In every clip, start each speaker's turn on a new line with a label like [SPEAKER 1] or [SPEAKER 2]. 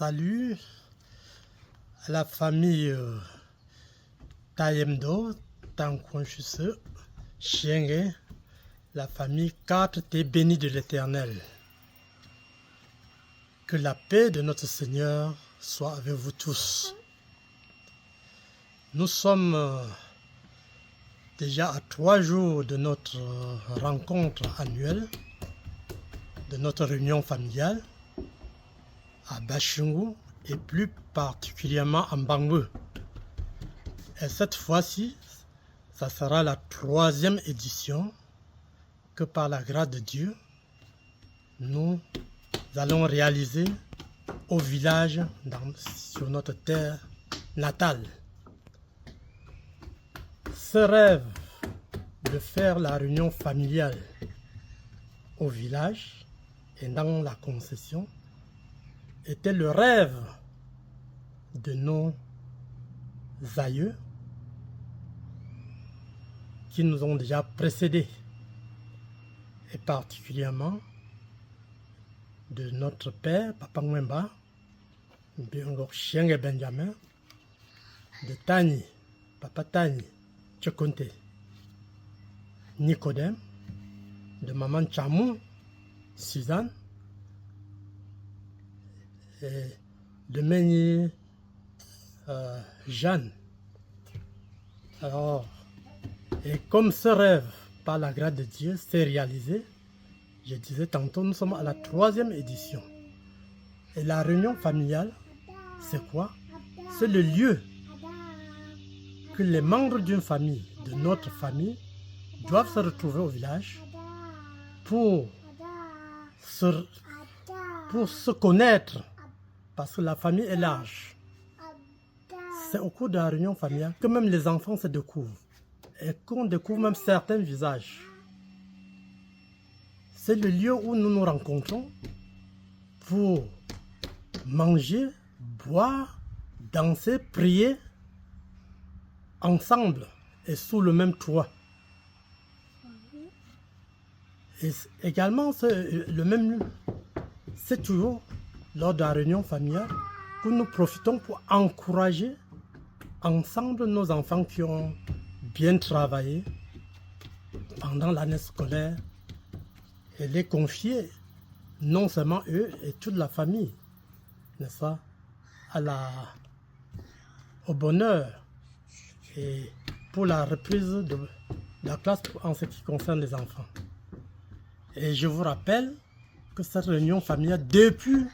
[SPEAKER 1] Salut à la famille Tayemdo, Tankonchuse, Chienge, la famille 4T bénie de l'Éternel. Que la paix de notre Seigneur soit avec vous tous. Nous sommes déjà à 3 jours de notre rencontre annuelle, de notre réunion familiale à Bashungu et plus particulièrement en Bangwe. Et cette fois-ci, ça sera la 3e édition que par la grâce de Dieu, nous allons réaliser au village sur notre terre natale. Ce rêve de faire la réunion familiale au village et dans la concession était le rêve de nos aïeux qui nous ont déjà précédés, et particulièrement de notre père, Papa Mwemba, Chienge Benjamin, de Tani, Papa Tani, Tchekonte, Nicodème, de Maman Chamou, Suzanne, et de Méni Jeanne. Alors, et comme ce rêve, par la grâce de Dieu, s'est réalisé, je disais tantôt, nous sommes à la 3e édition. Et la réunion familiale, c'est quoi? C'est le lieu que les membres d'une famille, de notre famille, doivent se retrouver au village pour se connaître, parce que la famille est large. C'est au cours de la réunion familiale que même les enfants se découvrent et qu'on découvre même certains visages. C'est le lieu où nous nous rencontrons pour manger, boire, danser, prier ensemble et sous le même toit. Et également, le même lieu, c'est toujours lors de la réunion familiale que nous profitons pour encourager ensemble nos enfants qui ont bien travaillé pendant l'année scolaire et les confier, non seulement eux et toute la famille, n'est-ce pas, au bonheur et pour la reprise de la classe en ce qui concerne les enfants. Et je vous rappelle que cette réunion familiale, depuis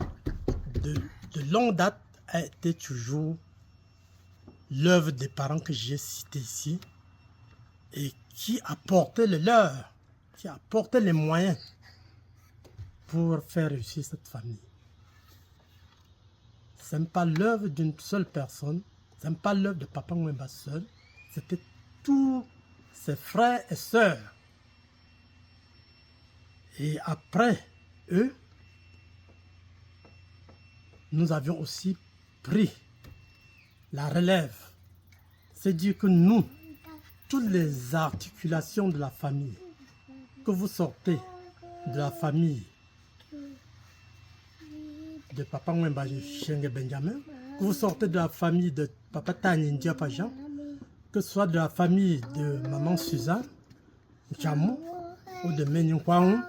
[SPEAKER 1] de longue date, a été toujours l'œuvre des parents que j'ai cités ici et qui apportaient le leur, qui apportaient les moyens pour faire réussir cette famille. Ce n'est pas l'œuvre d'une seule personne, ce n'est pas l'œuvre de Papa Mwemba seul, c'était tous ses frères et sœurs. Et après eux, nous avions aussi pris la relève. C'est dire que nous, toutes les articulations de la famille, que vous sortez de la famille de Papa Mwemba Chienge Benjamin, que vous sortez de la famille de Papa Tani Ndiapajan, que ce soit de la famille de Maman Suzanne, Chamou ou de Menyukwang,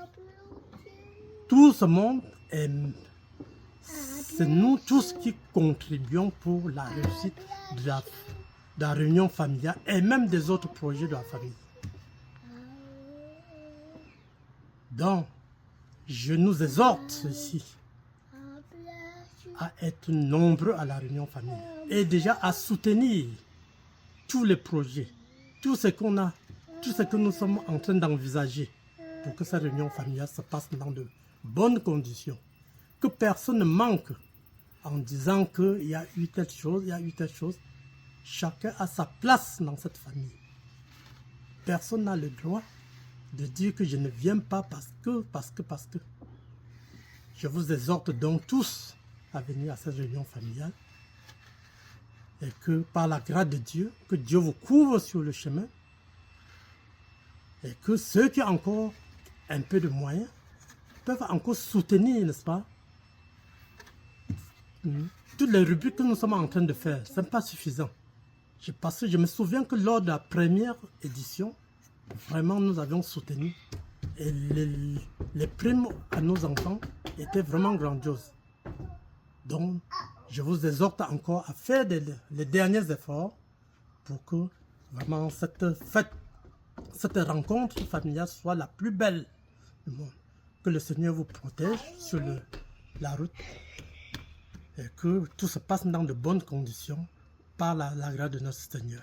[SPEAKER 1] tout ce monde, c'est nous tous qui contribuons pour la réussite de la réunion familiale et même des autres projets de la famille. Donc, je nous exhorte ici à être nombreux à la réunion familiale et déjà à soutenir tous les projets, tout ce qu'on a, tout ce que nous sommes en train d'envisager pour que cette réunion familiale se passe dans de bonnes conditions, que personne ne manque en disant qu'il y a eu telle chose, il y a eu telle chose. Chacun a sa place dans cette famille. Personne n'a le droit de dire que je ne viens pas parce que. Je vous exhorte donc tous à venir à cette réunion familiale et que par la grâce de Dieu, que Dieu vous couvre sur le chemin et que ceux qui ont encore un peu de moyens peuvent encore soutenir, n'est-ce pas, toutes les rubriques que nous sommes en train de faire, ce n'est pas suffisant. Parce que je me souviens que lors de la première édition, vraiment nous avions soutenu et les primes à nos enfants étaient vraiment grandioses. Donc, je vous exhorte encore à faire les derniers efforts pour que vraiment cette fête, cette rencontre familiale soit la plus belle du monde. Que le Seigneur vous protège sur la route et que tout se passe dans de bonnes conditions par la grâce de notre Seigneur.